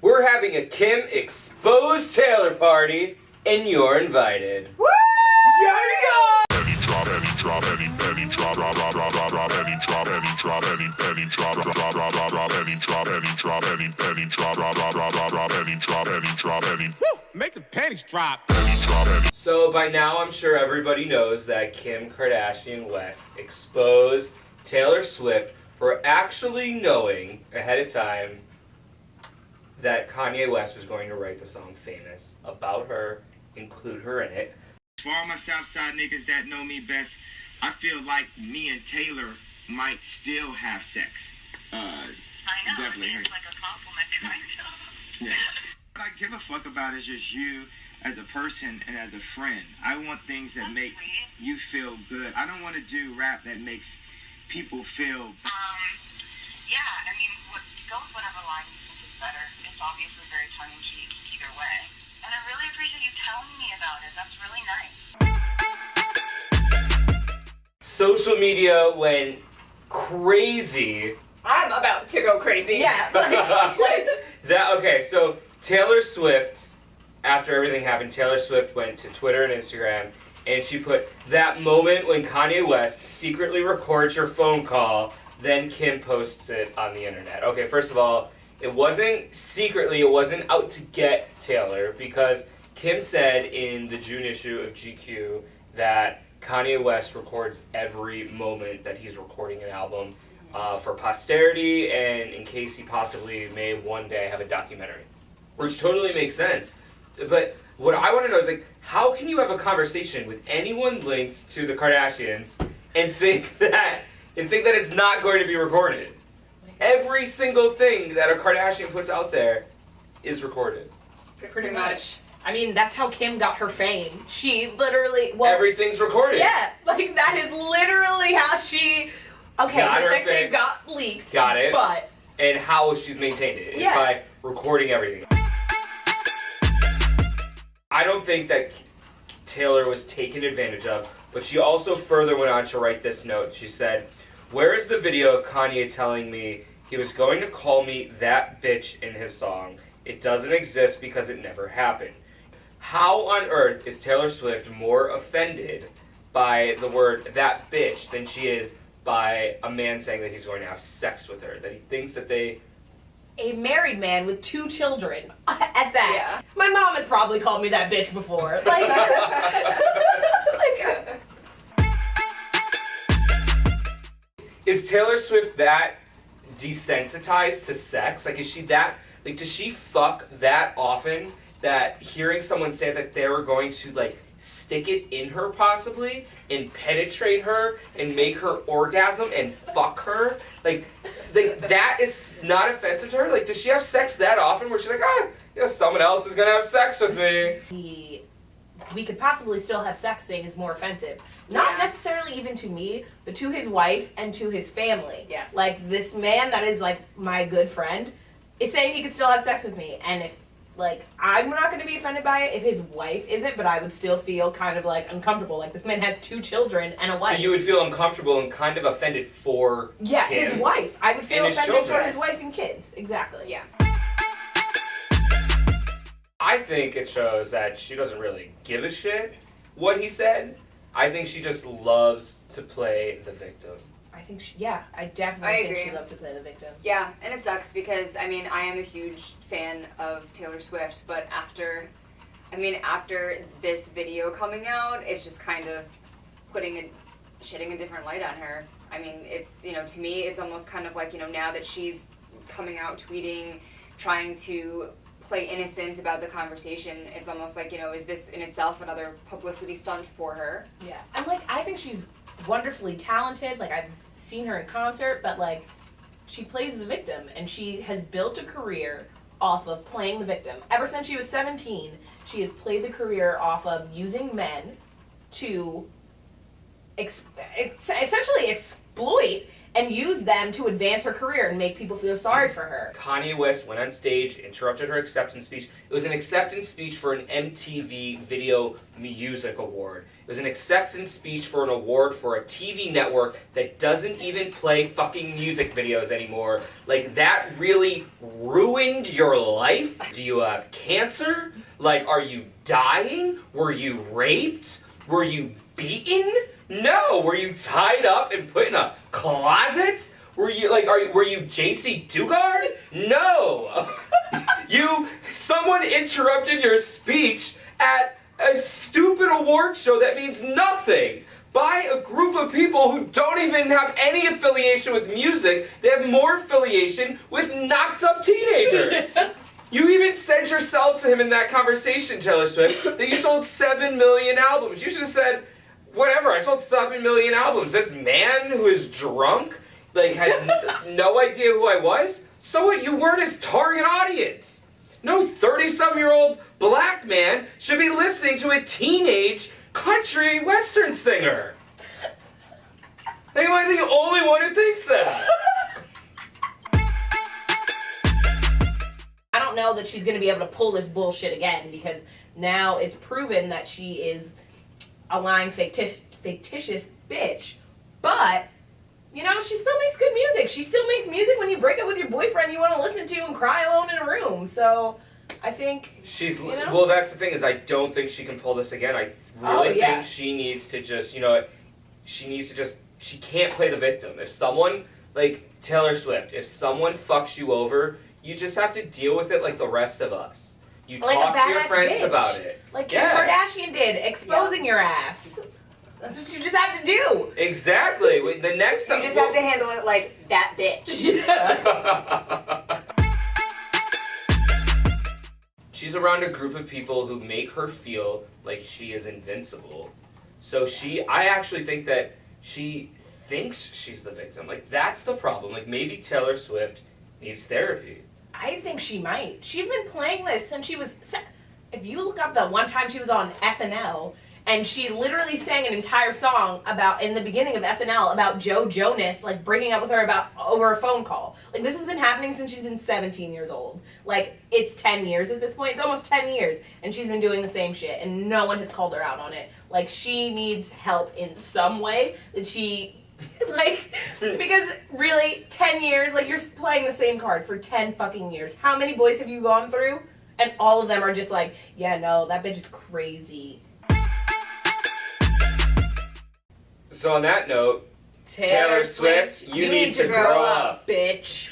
We're having a Kim Exposed Taylor party, and you're invited. Woo! Yeah! Make the panties drop. So by now I'm sure everybody knows that Kim Kardashian West exposed Taylor Swift for actually knowing ahead of time that Kanye West was going to write the song Famous about her, include her in it. For all my Southside niggas that know me best, I feel like me and Taylor might still have sex. I know, Definitely. it's like a compliment kind of. Yeah. What I give a fuck about is just you as a person and as a friend. I want things that make you feel good. I don't want to do rap that makes people feel... Yeah, I mean, go with whatever line you think is better. It's obviously very tongue-in-cheek either way. And I really appreciate you telling me about it. That's really nice. Social media went crazy. I'm about to go crazy. Yeah. Okay, so Taylor Swift, after everything happened, Taylor Swift went to Twitter and Instagram, and she put, "That moment when Kanye West secretly records your phone call, then Kim posts it on the internet." Okay, first of all, it wasn't secretly, it wasn't out to get Taylor, because Kim said in the June issue of GQ that Kanye West records every moment that he's recording an album for posterity, and in case he possibly may one day have a documentary. Which totally makes sense. But what I want to know is, like, how can you have a conversation with anyone linked to the Kardashians and think that it's not going to be recorded? Every single thing that a Kardashian puts out there is recorded. Pretty much. I mean, that's how Kim got her fame. She literally... Everything's recorded. Yeah, like, that is literally how she... Okay, Got her her sex tape got leaked. Got it. But... And how she's maintained it is by recording everything. I don't think that Taylor was taken advantage of, but she also further went on to write this note. She said, "Where is the video of Kanye telling me he was going to call me that bitch in his song? It doesn't exist because it never happened." How on earth is Taylor Swift more offended by the word that bitch than she is by a man saying that he's going to have sex with her, that he thinks that they... A married man with 2 children at that. Yeah. My mom has probably called me that bitch before. Like, Is Taylor Swift that desensitized to sex? Like, is she that... Like, does she fuck that often that hearing someone say that they were going to, like, stick it in her possibly and penetrate her and make her orgasm and fuck her, like that is not offensive to her? Like, does she have sex that often where she's like, someone else is gonna have sex with me? We could possibly still have sex thing is more offensive. Not necessarily even to me, but to his wife and to his family. Yes. Like, this man that is, like, my good friend is saying he could still have sex with me. And if, like, I'm not going to be offended by it if his wife isn't, but I would still feel kind of, like, uncomfortable. Like, this man has 2 children and a wife. So you would feel uncomfortable and kind of offended for him? His wife. I would feel his offended children. for his wife and kids. Exactly. Yeah. I think it shows that she doesn't really give a shit what he said. I think she just loves to play the victim. I think I definitely think agree. she loves to play the victim. Yeah, and it sucks because, I mean, I am a huge fan of Taylor Swift, but after this video coming out, it's just kind of shedding a different light on her. I mean, it's, to me, it's almost kind of like, now that she's coming out tweeting, trying to play innocent about the conversation, it's almost like, is this in itself another publicity stunt for her? Yeah. And, like, I think she's wonderfully talented. Like, I've seen her in concert, but, like, she plays the victim, and she has built a career off of playing the victim. Ever since she was 17, she has played the career off of using men to essentially exploit and use them to advance her career and make people feel sorry for her. Kanye West went on stage, interrupted her acceptance speech. It was an acceptance speech for an MTV Video Music Award. It was an acceptance speech for an award for a TV network that doesn't even play fucking music videos anymore. Like, that really ruined your life? Do you have cancer? Like, are you dying? Were you raped? Were you beaten? No. Were you tied up and put in a closet? Were you were you JC Dugard? No. Someone interrupted your speech at a stupid award show that means nothing by a group of people who don't even have any affiliation with music. They have more affiliation with knocked up teenagers. You even said yourself to him in that conversation, Taylor Swift, that you sold 7 million albums. You should have said, whatever, I sold 7 million albums. This man who is drunk, like, had no idea who I was? So what? You weren't his target audience. No 30-some-year-old black man should be listening to a teenage country western singer. Like, am I the only one who thinks that? I don't know that she's going to be able to pull this bullshit again, because now it's proven that she is a lying, fictitious bitch. But, you know, she still makes good music. She still makes music when you break up with your boyfriend you want to listen to and cry alone in a room. So, I think, She's, you know? well, that's the thing, is I don't think she can pull this again. I really think she needs to just, she can't play the victim. If someone, like Taylor Swift, if someone fucks you over, you just have to deal with it like the rest of us. You Like talk a to your badass friends bitch. about it. Like Kim Kardashian did, exposing your ass. That's what you just have to do. Exactly. The next You just have to handle it like that bitch. Yeah. She's around a group of people who make her feel like she is invincible. So I actually think that she thinks she's the victim. Like, that's the problem. Like, maybe Taylor Swift needs therapy. I think she might. She's been playing this since she was... If you look up the one time she was on SNL, and she literally sang an entire song about, in the beginning of SNL, about Joe Jonas, like, breaking up with her over a phone call. Like, this has been happening since she's been 17 years old. Like, it's 10 years at this point. It's almost 10 years. And she's been doing the same shit, and no one has called her out on it. Like, she needs help in some way that she... Like, because really, 10 years, like, you're playing the same card for 10 fucking years. How many boys have you gone through? And all of them are just like, yeah, no, that bitch is crazy. So on that note, Taylor Swift, you need to grow up. Bitch.